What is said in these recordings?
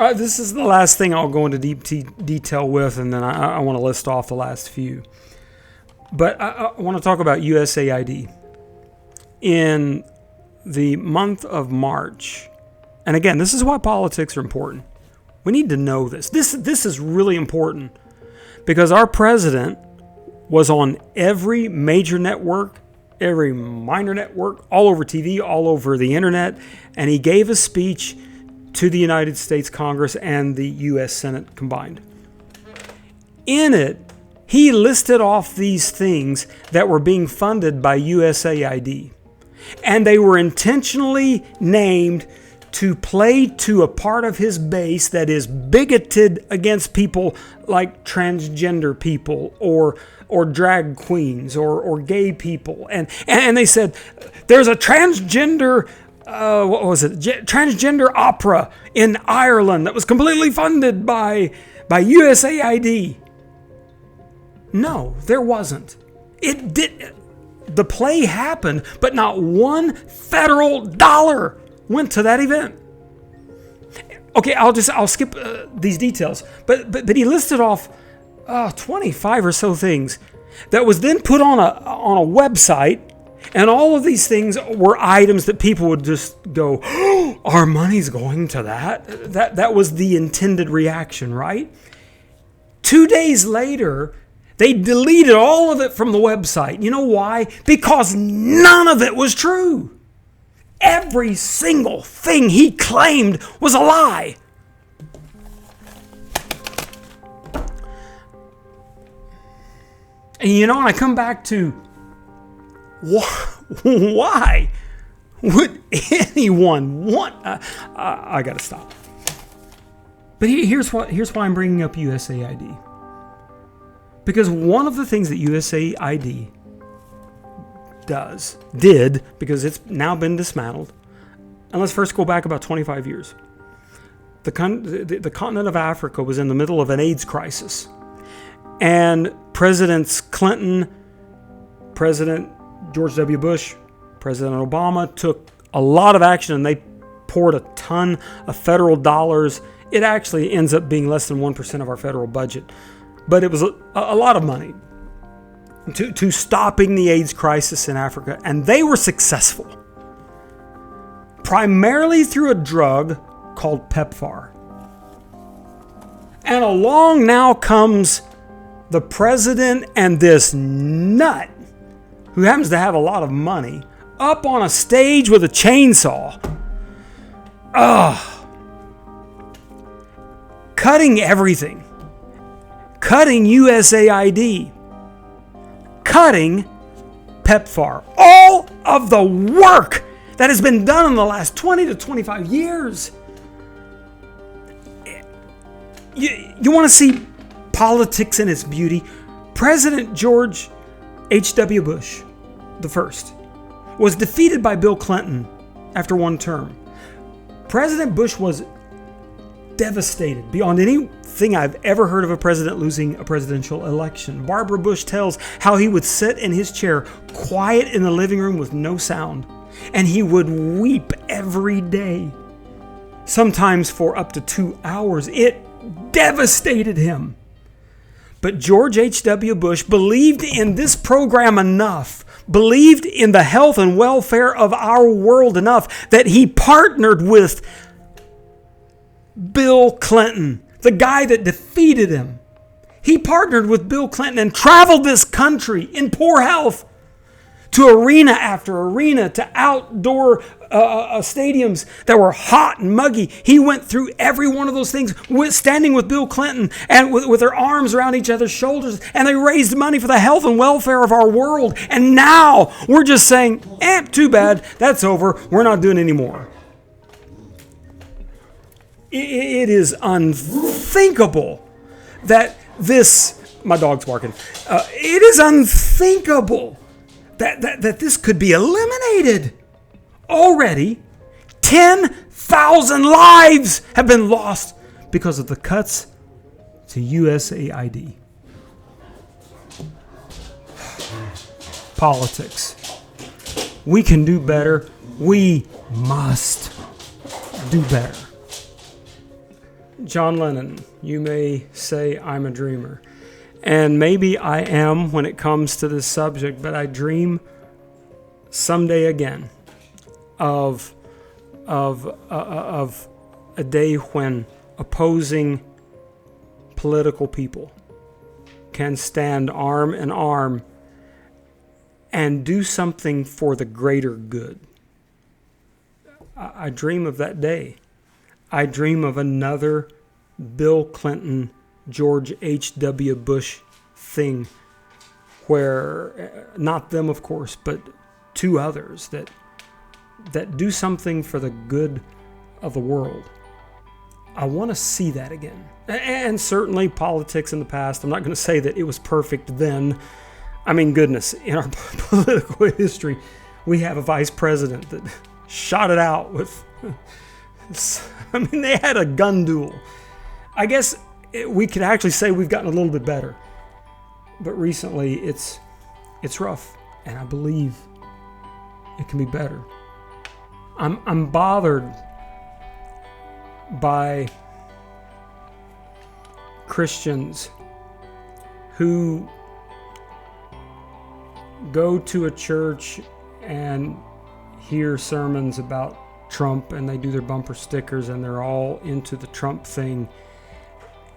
All right, this is the last thing I'll go into deep detail with, and then I want to list off the last few. But I want to talk about USAID. In the month of March, and again, this is why politics are important. We need to know this. This is really important because our president was on every major network, every minor network, all over TV, all over the internet, and he gave a speech to the United States Congress and the U.S. Senate combined. In it, he listed off these things that were being funded by USAID. And they were intentionally named to play to a part of his base that is bigoted against people like transgender people or drag queens or gay people. And they said, there's a transgender transgender opera in Ireland that was completely funded by USAID. No, there wasn't. It did. The play happened, but not one federal dollar went to that event. Okay, I'll skip these details, but he listed off 25 or so things that was then put on a website. And all of these things were items that people would just go, oh, our money's going to that? That was the intended reaction, right? 2 days later, they deleted all of it from the website. You know why? Because none of it was true. Every single thing he claimed was a lie. And you know, I come back to, why would anyone want... I got to stop. But here's why I'm bringing up USAID. Because one of the things that USAID did, because it's now been dismantled, and let's first go back about 25 years. The continent of Africa was in the middle of an AIDS crisis. And Presidents Clinton, President George W. Bush, President Obama took a lot of action, and they poured a ton of federal dollars. It actually ends up being less than 1% of our federal budget. But it was a lot of money to stopping the AIDS crisis in Africa. And they were successful. Primarily through a drug called PEPFAR. And along now comes the president and this nut who happens to have a lot of money, up on a stage with a chainsaw. Cutting everything. Cutting USAID. Cutting PEPFAR. All of the work that has been done in the last 20 to 25 years. You want to see politics in its beauty? President George H.W. Bush, the first, was defeated by Bill Clinton after one term. President Bush was devastated beyond anything I've ever heard of a president losing a presidential election. Barbara Bush tells how he would sit in his chair, quiet in the living room with no sound, and he would weep every day, sometimes for up to 2 hours. It devastated him. But George H.W. Bush believed in this program enough, believed in the health and welfare of our world enough, that he partnered with Bill Clinton, the guy that defeated him. He partnered with Bill Clinton and traveled this country in poor health to arena after arena, to outdoor stadiums that were hot and muggy. He went through every one of those things, standing with Bill Clinton and with their arms around each other's shoulders, and they raised money for the health and welfare of our world. And now we're just saying, too bad, that's over, we're not doing any more. It is unthinkable that this... My dog's barking. It is unthinkable that this could be eliminated. Already, 10,000 lives have been lost because of the cuts to USAID. Politics. We can do better. We must do better. John Lennon, you may say I'm a dreamer. And maybe I am when it comes to this subject, but I dream someday again of a day when opposing political people can stand arm in arm and do something for the greater good. I dream of that day. I dream of another Bill Clinton, George H.W. Bush thing where, not them of course, but two others that do something for the good of the world. I want to see that again. And certainly politics in the past, I'm not going to say that it was perfect then. I mean, goodness, in our political history, we have a vice president that shot it out with, I mean, they had a gun duel. I guess we could actually say we've gotten a little bit better. But recently, it's rough, and I believe it can be better. I'm bothered by Christians who go to a church and hear sermons about Trump, and they do their bumper stickers, and they're all into the Trump thing,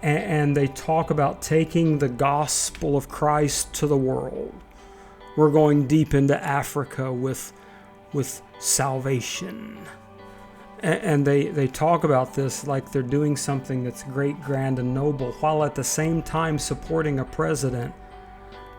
and they talk about taking the gospel of Christ to the world. We're going deep into Africa with salvation. And they talk about this like they're doing something that's great, grand, and noble, while at the same time supporting a president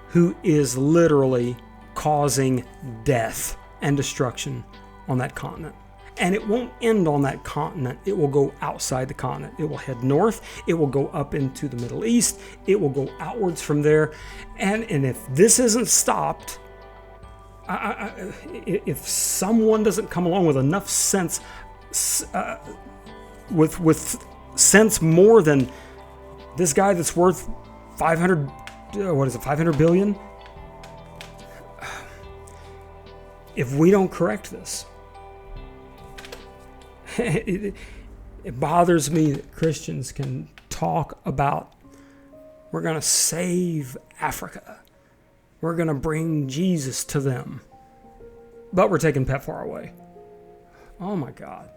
who is literally causing death and destruction on that continent. And it won't end on that continent. It will go outside the continent. It will head north. It will go up into the Middle East. It will go outwards from there. And if this isn't stopped, if someone doesn't come along with enough sense, with sense more than this guy that's worth 500 billion, if we don't correct this, it bothers me that Christians can talk about, we're going to save Africa, we're going to bring Jesus to them, but we're taking PEPFAR away. Oh my God.